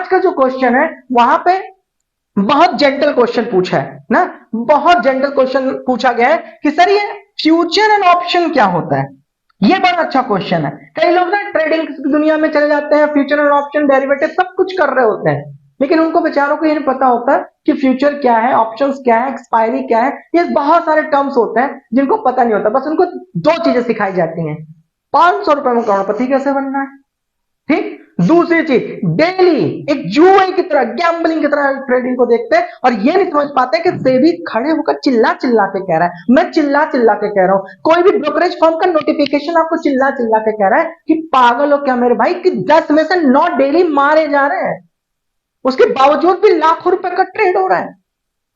आज का जो क्वेश्चन है वहां पे बहुत जेंटल क्वेश्चन पूछा है ना, बहुत जेंटल क्वेश्चन पूछा गया है कि सर ये फ्यूचर एंड ऑप्शन क्या होता है। ये बड़ा अच्छा क्वेश्चन है। कई लोग ना ट्रेडिंग की दुनिया में चले जाते हैं, फ्यूचर एंड ऑप्शन डेरिवेटिव सब कुछ कर रहे होते हैं, लेकिन उनको बेचारों को ये नहीं पता होता कि फ्यूचर क्या है, ऑप्शंस क्या है, एक्सपायरी क्या है। ये बहुत सारे टर्म्स होते हैं जिनको पता नहीं होता, बस उनको दो चीजें सिखाई जाती हैं, 500 रुपए में करोड़पति कैसे बनना है, ठीक। दूसरी चीज, डेली एक जुए की तरह, गैम्बलिंग की तरह ट्रेडिंग को देखते हैं और ये नहीं समझ पाते कि सेबी खड़े होकर चिल्ला चिल्ला के कह रहा है, मैं चिल्ला चिल्ला के कह रहा हूं, कोई भी ब्रोकरेज फर्म का नोटिफिकेशन आपको चिल्ला चिल्ला के कह रहा है कि पागल हो क्या मेरे भाई, कि 10 में से 9 डेली मारे जा रहे हैं, उसके बावजूद भी लाखों रुपए का ट्रेड हो रहा है।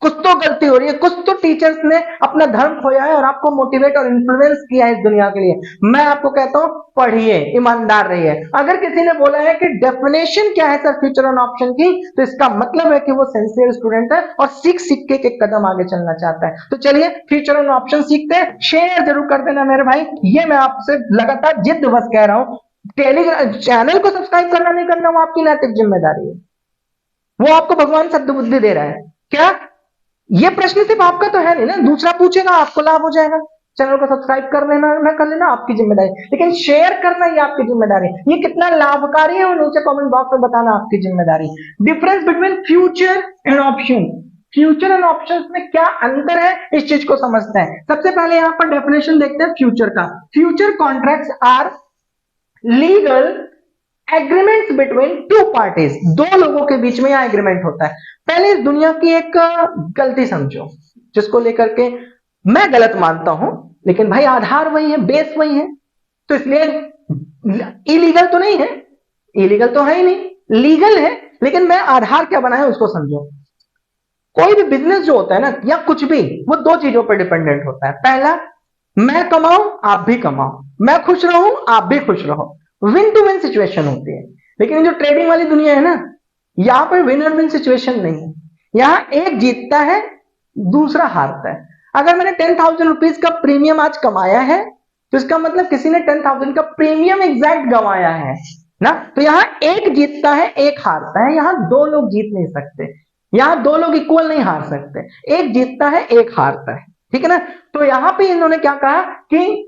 कुछ तो गलती हो रही है, कुछ तो टीचर्स ने अपना धर्म खोया है और आपको मोटिवेट और इन्फ्लुएंस किया है इस दुनिया के लिए। मैं आपको कहता हूं पढ़िए, ईमानदार रहिए। अगर किसी ने बोला है कि डेफिनेशन क्या है सर फ्यूचर एंड ऑप्शन की, तो इसका मतलब है कि वो सिंसियर स्टूडेंट है और सीख सीख के एक कदम आगे चलना चाहता है। तो चलिए फ्यूचर एंड ऑप्शन सीखते हैं। शेयर जरूर कर देना मेरे भाई, ये मैं आपसे लगातार जिद बस कह रहा हूं। टेलीग्राम चैनल को सब्सक्राइब करना नहीं करना वो आपकी नैतिक जिम्मेदारी है, वो आपको भगवान सद्बुद्धि बुद्धि दे रहा है क्या। ये प्रश्न सिर्फ आपका तो है नहीं ना, दूसरा पूछेगा आपको लाभ हो जाएगा। चैनल को सब्सक्राइब कर लेना, ना कर लेना आपकी जिम्मेदारी, लेकिन शेयर करना ये आपकी जिम्मेदारी। ये कितना लाभकारी है वो नीचे कमेंट बॉक्स में बताना आपकी जिम्मेदारी। Difference between future and option, future and options में क्या अंतर है इस चीज को समझते हैं। सबसे पहले यहां पर डेफिनेशन देखते हैं फ्यूचर का। Future contracts are legal agreements between two parties, दो लोगों के बीच में यह एग्रीमेंट होता है। पहले इस दुनिया की एक गलती समझो जिसको लेकर के मैं गलत मानता हूं, लेकिन भाई आधार वही है, बेस वही है, तो इसलिए इलीगल तो नहीं है, इलीगल तो है ही नहीं, लीगल है, लेकिन मैं आधार क्या बनाया उसको समझो। कोई भी बिजनेस जो होता है ना या कुछ भी, वो दो चीजों पर डिपेंडेंट होता है। पहला, मैं कमाऊं आप भी कमाओ, मैं खुश रहूं आप भी खुश रहो, विन टू विन सिचुएशन होती है। लेकिन जो ट्रेडिंग वाली दुनिया है ना, यहां पर विन और विन सिचुएशन नहीं है। यहां एक जीतता है दूसरा हारता है। अगर मैंने 10,000 रुपीज का प्रीमियम आज कमाया है, तो इसका मतलब किसी ने 10,000 का प्रीमियम एग्जैक्ट गंवाया है ना। तो यहां एक जीतता है एक हारता है, यहां दो लोग जीत नहीं सकते, यहां दो लोग इक्वल नहीं हार सकते, एक जीतता है एक हारता है, ठीक है ना। तो यहां पे इन्होंने क्या कहा कि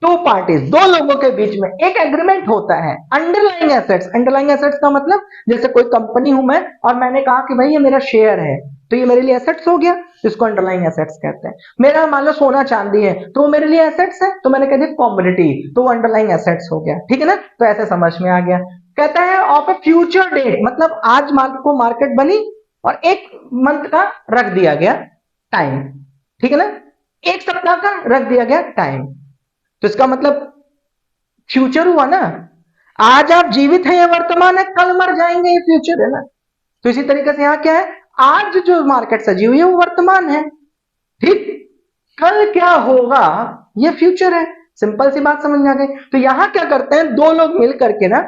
टू पार्टीज, दो लोगों के बीच में एक एग्रीमेंट होता है। अंडरलाइंग एसेट्स, अंडरलाइंग एसेट्स का मतलब जैसे कोई कंपनी हूं मैं और मैंने कहा कि भाई ये मेरा शेयर है, तो ये मेरे लिए एसेट्स हो गया, इसको अंडरलाइंग एसेट्स कहते हैं। मेरा मान लो सोना चांदी है तो वो मेरे लिए एसेट्स है, तो मैंने कह दिया कॉमोडिटी, तो वो अंडरलाइंग एसेट्स हो गया, ठीक है ना। तो ऐसे समझ में आ गया। कहता है ऑफ ए फ्यूचर डेट, मतलब आज को मार्केट बनी और एक मंथ का रख दिया गया टाइम, ठीक है ना, एक सप्ताह का रख दिया गया टाइम, तो इसका मतलब फ्यूचर हुआ ना। आज आप जीवित हैं, ये वर्तमान है, कल मर जाएंगे, ये फ्यूचर है ना। तो इसी तरीके से यहां क्या है, आज जो मार्केट सजी हुई है वो वर्तमान है, ठीक। कल क्या होगा ये फ्यूचर है। सिंपल सी बात समझ आ गई। तो यहां क्या करते हैं दो लोग मिल करके ना,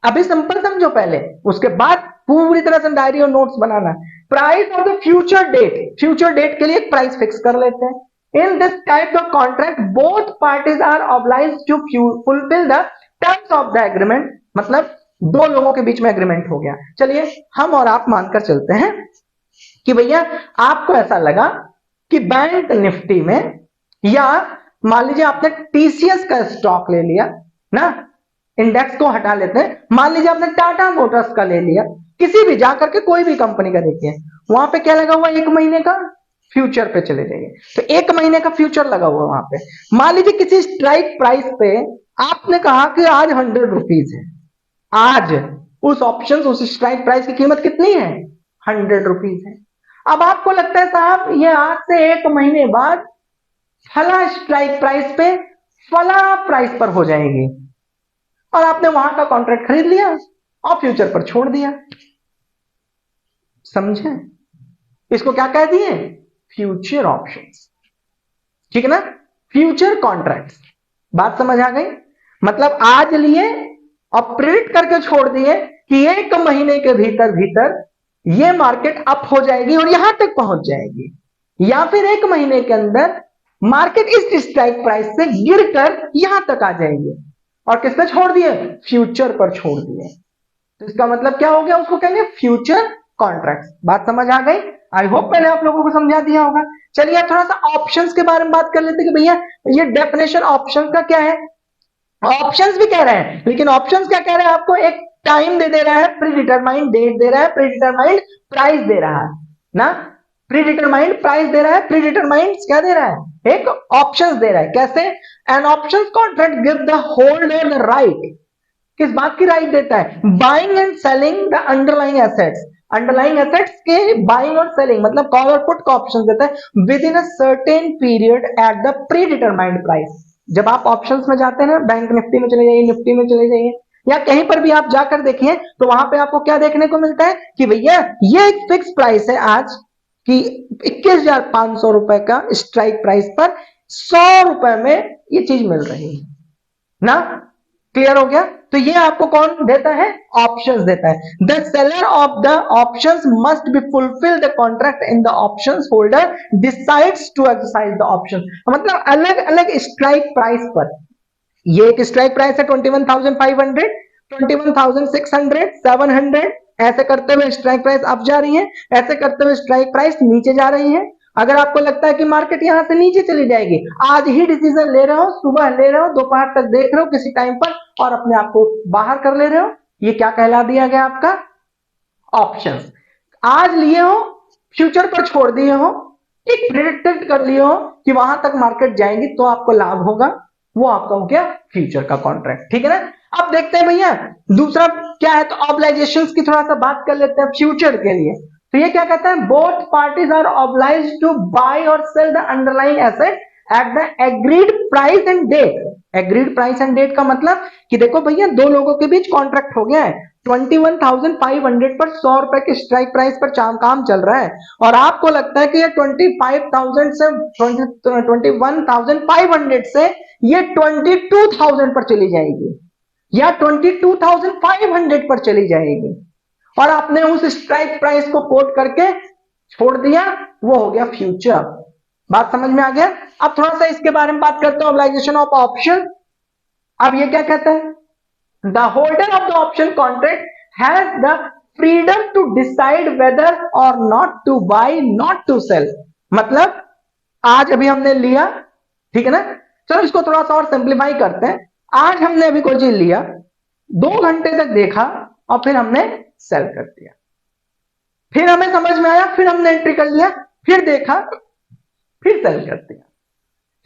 अभी सिंपल समझो पहले, उसके बाद पूरी तरह से डायरी और नोट्स बनाना। Price of the future date, future date के लिए एक प्राइस फिक्स कर लेते हैं। In this type of contract, both parties are obliged to fulfill the terms of the agreement, मतलब दो लोगों के बीच में एग्रीमेंट हो गया। चलिए हम और आप मानकर चलते हैं कि भैया आपको ऐसा लगा कि बैंक निफ्टी में, या मान लीजिए आपने टीसीएस का स्टॉक ले लिया ना, इंडेक्स को हटा लेते हैं, मान लीजिए आपने टाटा मोटर्स का ले लिया, किसी भी जाकर के कोई भी कंपनी का देखिए, वहां पे क्या लगा हुआ, एक महीने का फ्यूचर पे चले जाइए, तो एक महीने का फ्यूचर लगा हुआ वहां पे। मान लीजिए किसी स्ट्राइक प्राइस पे आपने कहा कि आज 100 रुपीज है, आज उस ऑप्शन उस स्ट्राइक प्राइस की कीमत कितनी है, 100 रुपीज है। अब आपको लगता है साहब ये आज से एक महीने बाद फला स्ट्राइक प्राइस पे फला प्राइस पर हो जाएगी, और आपने वहां का कॉन्ट्रैक्ट खरीद लिया और फ्यूचर पर छोड़ दिया। समझे, इसको क्या कह दिए, फ्यूचर ऑप्शंस, ठीक है ना, फ्यूचर कॉन्ट्रैक्ट्स। बात समझ आ गई। मतलब आज लिए और प्रेडिक्ट करके छोड़ दिए कि एक महीने के भीतर भीतर ये मार्केट अप हो जाएगी और यहां तक पहुंच जाएगी, या फिर एक महीने के अंदर मार्केट इस स्ट्राइक प्राइस से गिरकर यहां तक आ जाएगी, और किस पे छोड़ दिए, फ्यूचर पर छोड़ दिए। तो इसका मतलब क्या हो गया, उसको कहेंगे फ्यूचर कॉन्ट्रैक्ट्स। बात समझ आ गई? आई होप मैंने आप लोगों को समझा दिया होगा। चलिए थोड़ा सा ऑप्शंस के बारे में बात कर लेते हैं कि भैया ये डेफिनेशन ऑप्शन का क्या है। ऑप्शंस भी कह रहे हैं, लेकिन ऑप्शंस क्या कह रहे हैं, आपको एक टाइम दे रहा है, प्री डिटरमाइंड डेट दे रहा है, प्री डिटरमाइंड प्राइस दे रहा है ना, प्री डिटरमाइंड प्राइस दे रहा है, प्री डिटरमाइंड क्या दे रहा है, एक ऑप्शंस दे रहा है। कैसे? An options contract give the holder the right, किस बात की राइट देता है, buying and selling the underlying assets, underlying assets के बाइंग और सेलिंग, मतलब कॉल और पुट का ऑप्शन देता है within a certain period at the predetermined price. जब आप ऑप्शंस में जाते हैं ना, बैंक निफ्टी में चले जाइए, निफ्टी में चले जाइए, या कहीं पर भी आप जाकर देखिए, तो वहां पे आपको क्या देखने को मिलता है कि भैया ये एक फिक्स प्राइस है आज कि 21,500 रुपए का स्ट्राइक प्राइस पर 100 रुपए में ये चीज मिल रही है ना। क्लियर हो गया? तो ये आपको कौन देता है, ऑप्शंस देता है। The seller of the options must be fulfil the contract in the options holder decides to exercise the option, मतलब अलग अलग स्ट्राइक प्राइस पर, ये एक स्ट्राइक प्राइस है 21,500, 21,600, 700, ऐसे करते हुए स्ट्राइक प्राइस अप जा रही है, ऐसे करते हुए स्ट्राइक प्राइस नीचे जा रही है। अगर आपको लगता है कि मार्केट यहां से नीचे चली जाएगी, आज ही डिसीजन ले रहे हो, सुबह ले रहे हो, दोपहर तक देख रहे हो किसी टाइम पर और अपने आप को बाहर कर ले रहे हो, ये क्या कहला दिया गया आपका, ऑप्शंस। आज लिए हो, फ्यूचर पर छोड़ दिए हो, एक प्रेडिक्ट कर लिए हो कि वहां तक मार्केट जाएंगी तो आपको लाभ होगा, वो आपका हो गया फ्यूचर का कॉन्ट्रैक्ट। ठीक है ना? अब देखते हैं भैया दूसरा क्या है, तो ऑब्लाइजेशन की थोड़ा सा बात कर लेते हैं फ्यूचर के लिए। तो ये क्या कहता है, both parties are oblige to buy और sell the underlying asset at the agreed price and date. Agreed price and date का मतलब कि देखो भैया दो लोगों के बीच कॉन्ट्रैक्ट हो गया है, 21,500 पर 100 रुपए के स्ट्राइक प्राइस पर काम चल रहा है, और आपको लगता है कि ये 25,000 से 21,500 से ये 22,000 पर चली जाएगी या 22,500 पर चली जाएगी, और आपने उस स्ट्राइक प्राइस को कोट करके छोड़ दिया, वो हो गया फ्यूचर। बात समझ में आ गया? अब थोड़ा सा इसके बारे में बात करते हैं, ऑब्लाइजेशन ऑफ ऑप्शन। अब ये क्या कहता है, the holder of the option contract has the freedom to decide whether or not to buy, not to sell। मतलब आज अभी हमने लिया, ठीक है ना, चलो इसको थोड़ा सा और सिंप्लीफाई करते हैं। आज हमने अभी कोई चीज लिया, 2 घंटे तक देखा और फिर हमने सेल कर दिया, फिर हमें समझ में आया, फिर हमने एंट्री कर लिया, फिर देखा, फिर सेल कर दिया।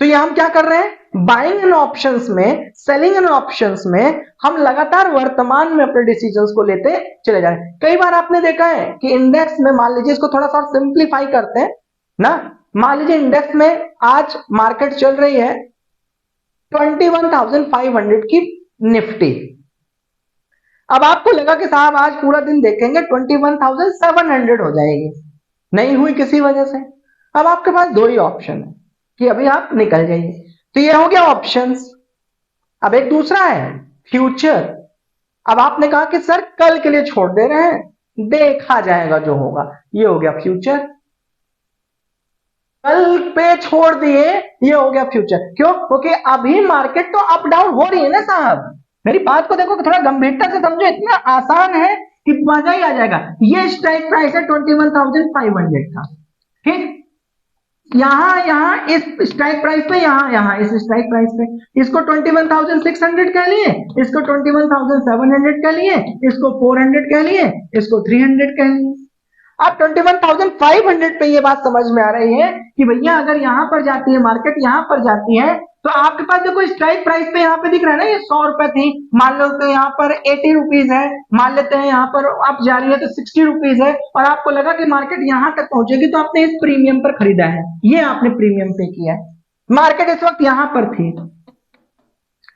तो ये हम क्या कर रहे हैं, बाइंग इन ऑप्शंस में, सेलिंग इन ऑप्शंस में हम लगातार वर्तमान में अपने डिसीजंस को लेते चले जा रहे हैं। कई बार आपने देखा है कि इंडेक्स में, मान लीजिए इसको थोड़ा सा सिंप्लीफाई करते हैं ना, मान लीजिए इंडेक्स में आज मार्केट चल रही है 21,500 की निफ्टी। अब आपको लगा कि साहब आज पूरा दिन देखेंगे 21,700 हो जाएगी, नहीं हुई किसी वजह से। अब आपके पास दो ही ऑप्शन है कि अभी आप निकल जाइए, तो ये हो गया ऑप्शंस। अब एक दूसरा है फ्यूचर। अब आपने कहा कि सर कल के लिए छोड़ दे रहे हैं, देखा जाएगा जो होगा, ये हो गया फ्यूचर। कल पे छोड़ दिए, ये हो गया फ्यूचर। क्यों? क्योंकि अभी मार्केट तो अप डाउन हो रही है ना साहब, मेरी बात को देखो कि थोड़ा गंभीरता से समझो, इतना आसान है कि मजा ही आ जाएगा। ये स्ट्राइक प्राइस है 21,500 का, ठीक, यहां इस स्ट्राइक प्राइस पे, यहां इस स्ट्राइक प्राइस पे, इसको 21,600 कह लिए, इसको 21,700 कह लिए, इसको 400 कह लिए, इसको 300 कह लिए। अब 21,500 पे ये बात समझ में आ रही है कि भैया अगर यहां पर जाती है मार्केट, यहां पर जाती है, तो आपके पास देखो स्ट्राइक प्राइस पे यहाँ पे दिख रहा है ना, ये 100 रुपए थी, मान लो तो यहाँ पर 80 रुपीज है, मान लेते हैं यहाँ पर आप जा रही है तो 60 रुपीज है, और आपको लगा कि मार्केट यहां तक पहुंचेगी, तो आपने इस प्रीमियम पर खरीदा है, ये आपने प्रीमियम पे किया है। मार्केट इस वक्त यहां पर थी,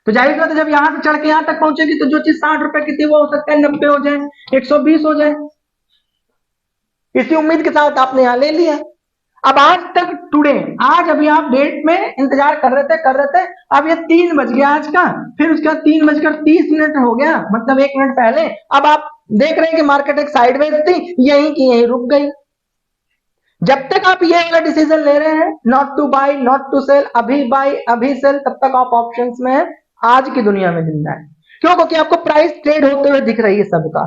तो जाहिर बात है जब यहां से चढ़ के यहां तक पहुंचेगी, तो जो चीज 60 रुपए की थी वो हो सकता है 90 हो जाए, 120 हो जाए, इसी उम्मीद के साथ आपने यहां ले लिया। अब आज तक टुडे, आज अभी आप डेट में इंतजार कर रहे थे, अब ये 3 बज गया आज का, फिर उसका 3:30 हो गया, मतलब 1 मिनट पहले। अब आप देख रहे हैं कि मार्केट एक साइडवेज थी, यहीं की यहीं रुक गई। जब तक आप ये वाला डिसीजन ले रहे हैं, not to buy not to sell, अभी बाय अभी सेल, तब तक आप ऑप्शंस में है, आज की दुनिया में जिंदा है। क्यों? क्योंकि आपको प्राइस ट्रेड होते हुए दिख रही है सबका।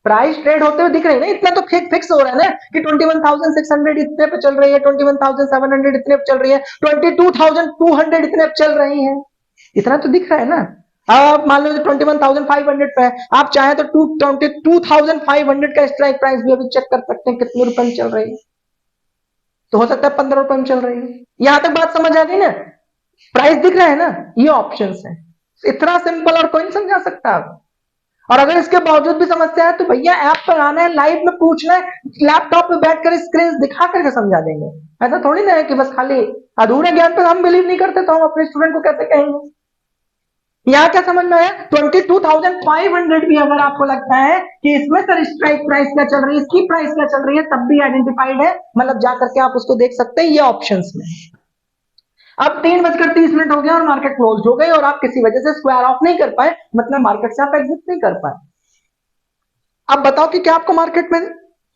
प्राइस ट्रेड होते हुए दिख रही है ना, इतना तो फिक्स हो रहा है ना कि 21,600 इतने पे चल रही है, 21,700 इतने पे चल रही है, 22,200 इतने पे चल रही है, इतना तो दिख रहा है ना। अब मान लो 21,500 पे है, आप चाहे तो 22,500 का स्ट्राइक प्राइस भी अभी चेक कर सकते हैं कितने रुपए में चल रही है, तो हो सकता है 15 रुपए में चल रही है। यहां तक बात समझ आ गई ना, प्राइस दिख रहा है ना, ये ऑप्शंस है, इतना सिंपल और कोई नहीं समझा सकता आप। और अगर इसके बावजूद भी समस्या है तो भैया ऐप पर आना है, लाइव में पूछना है, लैपटॉप पे बैठकर स्क्रीन दिखा करके समझा देंगे। ऐसा थोड़ी ना है कि बस खाली अधूरे ज्ञान पर हम बिलीव नहीं करते तो हम अपने स्टूडेंट को कैसे कहेंगे। यहां क्या समझ में आया, 22,500 भी अगर आपको लगता है कि इसमें सर स्ट्राइक प्राइस क्या चल रही है, इसकी प्राइस क्या चल रही है, तब भी आइडेंटिफाइड है, मतलब जाकर के आप उसको देख सकते हैं ये ऑप्शंस में। अब 3:30 हो गया और मार्केट क्लोज हो गई और आप किसी वजह से स्क्वायर ऑफ नहीं कर पाए, मतलब मार्केट से आप एग्जिट नहीं कर पाए। अब बताओ कि क्या आपको मार्केट में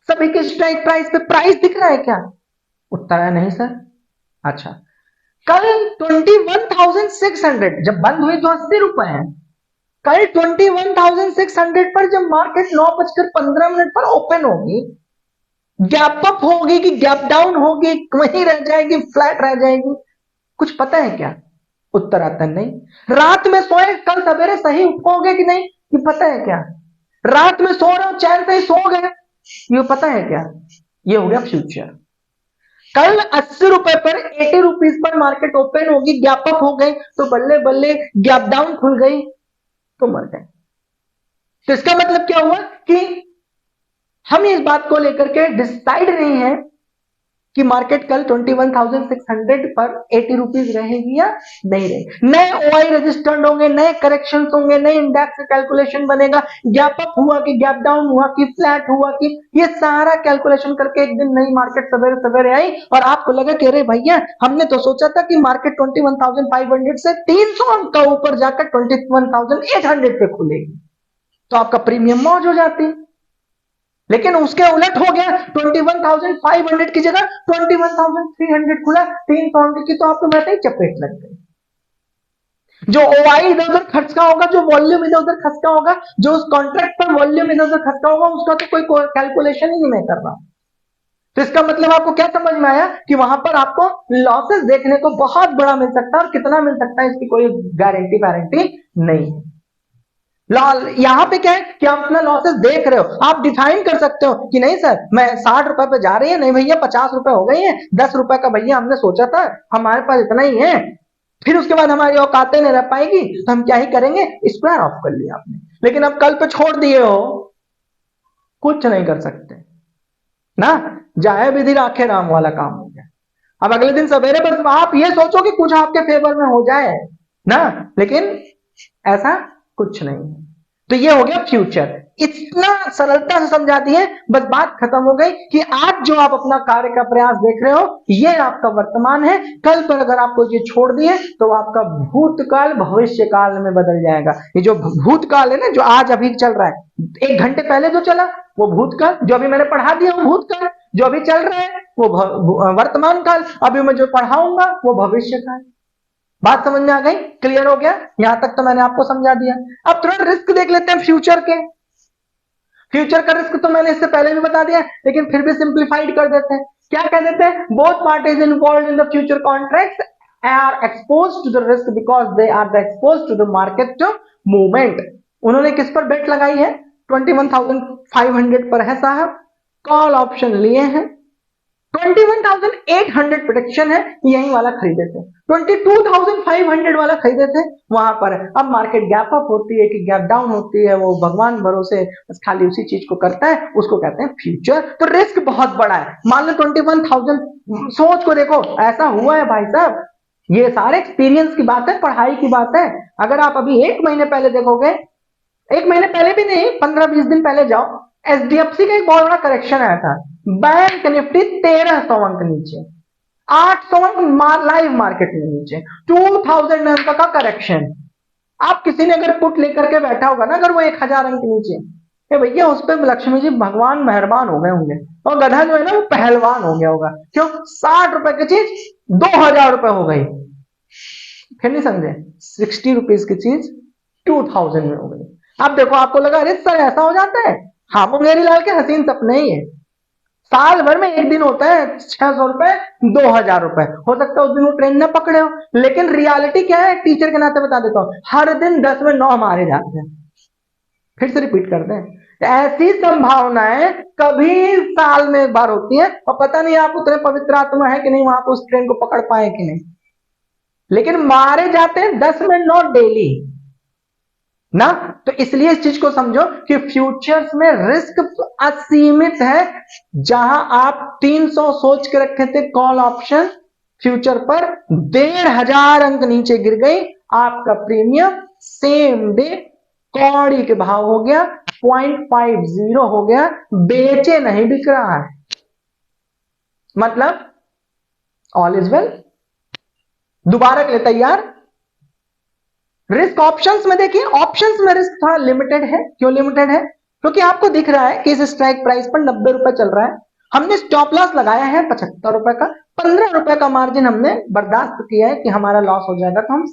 सभी के स्ट्राइक प्राइस पे प्राइस दिख रहा है क्या? उत्तर है नहीं सर। अच्छा, कल 21,600 जब बंद हुई तो 80 रुपए है, कल 21,600 पर जब मार्केट 9:15 पर ओपन होगी, गैप अप होगी कि गैप डाउन होगी, वहीं रह जाएगी, फ्लैट रह जाएगी, कुछ पता है क्या? उत्तर आता नहीं। रात में सोए, कल सवेरे सही उठोगे कि नहीं, ये पता है क्या? रात में सो रहे हो, चैन से ही सो गए, ये पता है क्या? ये हो गया फ्यूचर। कल 80 रुपए पर 80 रुपीज पर मार्केट ओपन होगी, गैप अप हो गई तो बल्ले बल्ले गैप डाउन खुल गई तो मर गए। तो इसका मतलब क्या हुआ कि हम इस बात को लेकर के डिसाइड नहीं है कि मार्केट कल 21,600 पर 80 रुपीज रहेगी या नहीं रहेगी। नए ओआई रजिस्टर्ड होंगे, नए करेक्शन होंगे, नए इंडेक्स का कैलकुलेशन बनेगा, गैप अप हुआ कि गैप डाउन हुआ कि फ्लैट हुआ कि, ये सारा कैलकुलेशन करके एक दिन नई मार्केट सवेरे सवेरे आई और आपको लगा कि अरे भैया हमने तो सोचा था कि मार्केट 21,500 से 300 अंक का ऊपर जाकर 21,800 पे खुलेगी, तो आपका प्रीमियम मौज हो जाती। लेकिन उसके उलट हो गया, 21,500 की जगह 21,300 खुला, 300 अंक की, तो आपको वैसे ही चपेट लग गई। जो ओआई इधर उधर खर्चा होगा, जो वॉल्यूम इधर उधर खर्चा होगा, जो उस कॉन्ट्रैक्ट पर वॉल्यूम इधर उधर खर्चा होगा, उसका तो कोई कैलकुलेशन ही नहीं कर रहा। तो इसका मतलब आपको क्या समझ में आया कि वहां पर आपको लॉसेस देखने को बहुत बड़ा मिल सकता है, और कितना मिल सकता है इसकी कोई गारंटी वारंटी नहीं है। यहां पे क्या है कि आप अपना लॉसेस देख रहे हो, आप डिफाइन कर सकते हो कि नहीं सर मैं 60 रुपए पे जा रही है, नहीं भैया 50 रुपए हो गई है, 10 रुपए का भैया हमने सोचा था, हमारे पास इतना ही है, फिर उसके बाद हमारी औकातें नहीं रह पाएगी तो हम क्या ही करेंगे, स्क्वायर ऑफ कर लिया आपने। लेकिन अब कल पे छोड़ दिए हो, कुछ नहीं कर सकते ना, जाए विधि राखे राम वाला काम हो गया। अब अगले दिन सवेरे पर आप ये सोचो कि कुछ आपके फेवर में हो जाए ना, लेकिन ऐसा कुछ नहीं है। तो ये हो गया फ्यूचर, इतना सरलता से समझा दिए, बस बात खत्म हो गई कि आज जो आप अपना कार्य का प्रयास देख रहे हो ये आपका वर्तमान है, कल पर अगर आपको ये छोड़ दिए तो आपका भूतकाल भविष्य काल में बदल जाएगा। ये जो भूतकाल है ना, जो आज अभी चल रहा है, 1 घंटे पहले जो चला वो भूतकाल, जो अभी मैंने पढ़ा दिया वो भूतकाल, जो अभी चल रहा है वो वर्तमान काल, अभी मैं जो पढ़ाऊंगा वो भविष्य काल। बात समझ में आ गई, क्लियर हो गया? यहां तक तो मैंने आपको समझा दिया। अब थोड़ा रिस्क देख लेते हैं फ्यूचर के। फ्यूचर का रिस्क तो मैंने इससे पहले भी बता दिया, लेकिन फिर भी सिंप्लीफाइड कर देते हैं। क्या कह देते हैं, both parties involve in the future contracts are exposed to the risk because they are exposed to the market movement. उन्होंने किस पर बेट लगाई है, 21,500 पर है साहब, कॉल ऑप्शन लिए हैं, 21,800 प्रोटेक्शन है, यही वाला खरीदे थे, 22,500 वाला खरीदे थे, वहां पर अब मार्केट गैप अप होती है कि गैप डाउन होती है, वो भगवान भरोसे बस खाली उसी चीज को करता है, उसको कहते हैं फ्यूचर। तो रिस्क बहुत बड़ा है। मान लो 21,000, सोच को देखो, ऐसा हुआ है भाई साहब, ये सारे एक्सपीरियंस की बात है, पढ़ाई की बात है। अगर आप अभी 1 महीने पहले देखोगे, 1 महीने पहले भी नहीं, 15-20 दिन पहले जाओ, एचडीएफसी का एक बहुत बड़ा करेक्शन आया था, बैंक निफ्टी 1300 अंक नीचे, 800 अंक लाइव मार्केट में नीचे, 2000 अंक का करेक्शन। आप किसी ने अगर पुट लेकर के बैठा होगा ना, अगर वो 1000 अंक नीचे, भैया उस पर लक्ष्मी जी भगवान मेहरबान हो गए होंगे, और गधा जो है ना वो पहलवान हो गया होगा। क्यों, 60 रुपए की चीज 2000 रुपए हो गई, फिर नहीं समझे, 60 रुपीज की चीज 2000 में हो गई। अब देखो, आपको लगा अरे सर ऐसा हो जाता है, हाँ, मुंगेरी लाल के हसीन सपने ही है। साल भर में एक दिन होता है 600 रुपए, 2000 रुपए, हो सकता है उस दिन वो ट्रेन ना पकड़े हो, लेकिन रियलिटी क्या है, टीचर के नाते बता देता हूं, हर दिन 10 में 9 मारे जाते हैं। फिर से रिपीट करते हैं, ऐसी संभावनाएं कभी साल में एक बार होती है, और पता नहीं आप उतने पवित्र आत्मा है कि नहीं वहां पर उस ट्रेन को पकड़ पाए कि नहीं, लेकिन मारे जाते हैं 10 में 9 डेली ना। तो इसलिए इस चीज को समझो कि फ्यूचर्स में रिस्क असीमित है। जहां आप 300 सोच के रखे थे कॉल ऑप्शन, फ्यूचर पर 1500 अंक नीचे गिर गई, आपका प्रीमियम सेम डे कौड़ी के भाव हो गया 0.50 हो गया, बेचे नहीं बिक रहा है, मतलब ऑल इज वेल। दोबारा के लिए तैयार। रिस्क ऑप्शंस में देखिए, ऑप्शंस में रिस्क थोड़ा लिमिटेड है। क्यों लिमिटेड है? क्योंकि आपको दिख रहा है कि इस स्ट्राइक प्राइस पर 90 रुपए चल रहा है, हमने स्टॉप लॉस लगाया है 75 रुपए का, 15 रुपए का मार्जिन हमने बर्दाश्त किया है कि हमारा लॉस हो जाएगा, तो हम,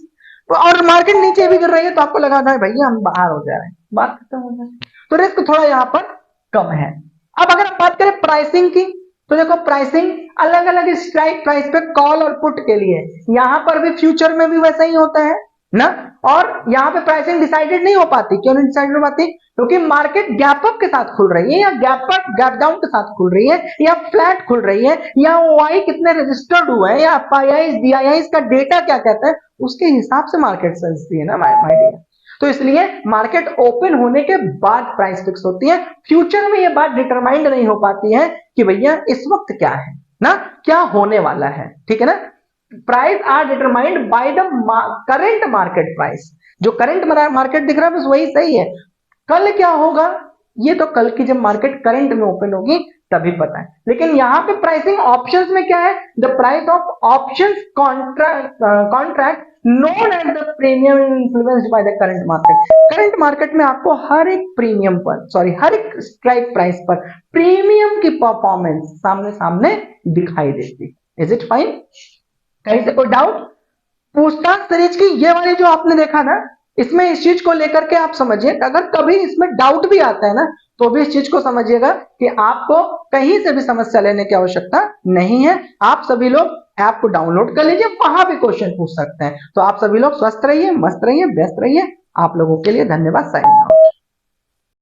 और मार्केट नीचे भी गिर रही है तो आपको लगा था भैया हम बाहर हो जा रहे हैं, बात खत्म हो जाए, तो रिस्क थोड़ा यहां पर कम है। अब अगर हम बात करें प्राइसिंग की, तो देखो प्राइसिंग अलग अलग स्ट्राइक प्राइस पे कॉल और पुट के लिए, यहां पर भी फ्यूचर में भी वैसा ही होता है ना। और यहां पे प्राइसिंग डिसाइडेड नहीं हो पाती। क्यों नहीं डिसाइडेड हो पाती? क्योंकि मार्केट गैप अप के साथ खुल रही है, या गैप अप गैप डाउन के साथ खुल रही है, या फ्लैट खुल रही है, या वाई कितने रजिस्टर्ड हुए हैं, या एफआईआई डीआईआई का डेटा क्या कहता है, उसके हिसाब से मार्केट चलती है ना माय डियर। तो इसलिए मार्केट ओपन होने के बाद प्राइस फिक्स होती है। फ्यूचर में यह बात डिटरमाइंड नहीं हो पाती है कि भैया इस वक्त क्या है ना, क्या होने वाला है, ठीक है ना। Price are determined by the current market price. जो करंट मार्केट दिख रहा है बस वही सही है। कल क्या होगा, ये तो कल की जब मार्केट करंट में ओपन होगी तभी पता है। लेकिन यहां पे प्राइसिंग ऑप्शंस में क्या है, the price of options contract known as the premium influenced by the current market. Current market में आपको हर एक प्रीमियम पर, सॉरी हर एक स्ट्राइक प्राइस पर प्रीमियम की परफॉर्मेंस सामने सामने दिखाई देती। Is it fine? कहीं से कोई डाउट? पूछताछ सीरीज की ये वाली जो आपने देखा ना, इसमें इस चीज को लेकर के आप समझिए, अगर कभी इसमें डाउट भी आता है ना, तो भी इस चीज को समझिएगा कि आपको कहीं से भी समस्या लेने की आवश्यकता नहीं है। आप सभी लोग ऐप को डाउनलोड कर लीजिए, वहां भी क्वेश्चन पूछ सकते हैं। तो आप सभी लोग स्वस्थ रहिए, मस्त रहिए, व्यस्त रहिए। आप लोगों के लिए धन्यवाद। साइन।